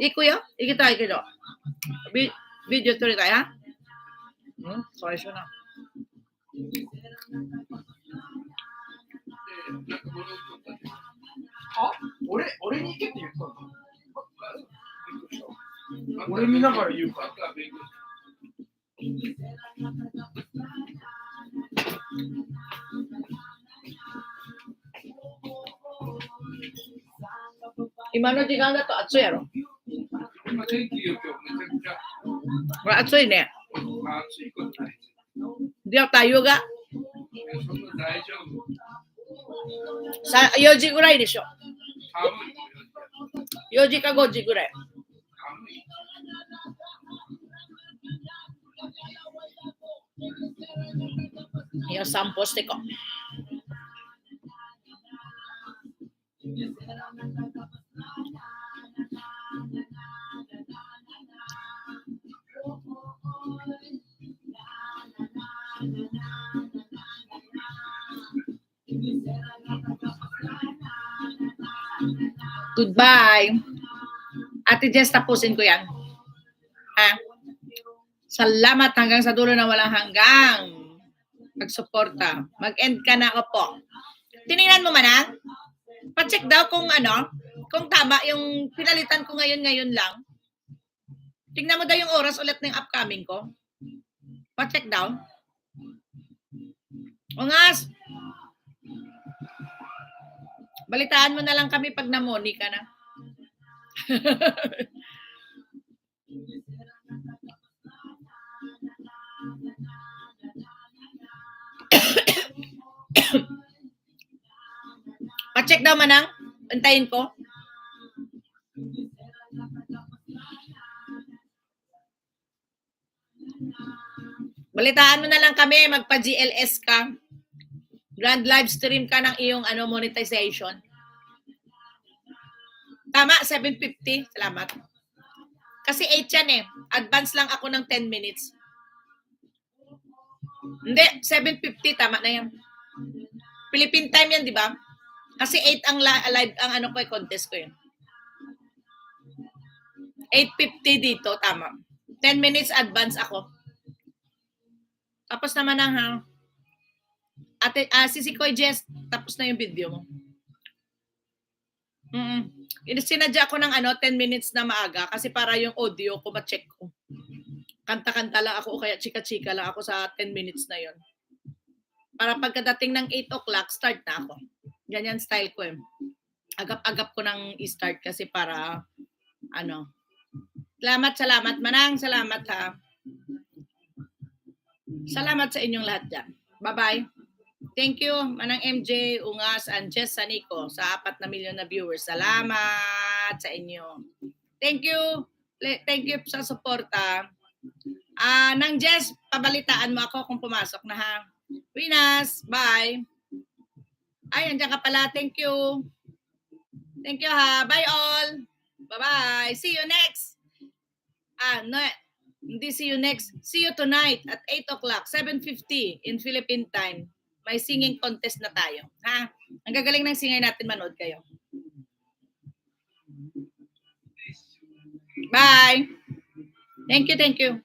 Ikuyo? Ikitayo kilo. Video tuloy tayo, ha? Sorry siya na.俺に行けって言ったの？俺見ながら言うから。今の時間だと暑いやろ。今天気よ、今日めちゃくちゃ。これ暑いね。暑いことない。Di ako tayo ga. そんな大丈夫。4時ぐらいでしょ。寒い。4時か5時ぐらい。寒い。いや、散歩してこ。Goodbye. Ate Jess, tapusin ko yan. Ha? Salamat hanggang sa dulo na walang hanggang pagsuporta. Mag-end ka na ako po. Tinignan mo man, pa-check daw kung ano, kung tama yung pinalitan ko ngayon lang. Tingnan mo daw yung oras ulit ng upcoming ko. Pa-check daw. Ungas. Balitaan mo na lang kami pag namoni ka na. Pa-check daw manang. Antayin ko. Balitaan mo na lang kami. Magpa-GLS ka. Grand live stream ka ng iyong monetization. Tama, 750. Salamat. Kasi 8 yan eh. Advance lang ako ng 10 minutes. Hindi, 750. Tama na yan. Philippine time yan, di ba? Kasi 8 ang live, ang contest ko yun. 8:50 dito, tama. 10 minutes advance ako. Tapos naman ang si Koy Jess, tapos na yung video mo. Sinadya ko ng 10 minutes na maaga kasi para yung audio ko ma-check ko. Kanta-kanta lang ako o kaya chika-chika lang ako sa 10 minutes na yon. Para pagkadating ng 8 o'clock, start na ako. Ganyan style ko eh. Agap-agap ko ng i-start kasi para Salamat manang, salamat ha. Salamat sa inyong lahat dyan. Bye-bye. Thank you, Manang MJ, Ungas, and Jess Sanico sa 4 na milyon na viewers. Salamat sa inyo. Thank you. Thank you sa suporta. Nang Jess, pabalitaan mo ako kung pumasok na ha. Winas, bye. Ay, andiyan ka pala. Thank you. Thank you ha. Bye all. Bye-bye. See you next. No, hindi see you next. See you tonight at 8 o'clock, 7:50 in Philippine time. May singing contest na tayo. Ha? Ang gagaling ng singer natin, manood kayo. Bye! Thank you, thank you.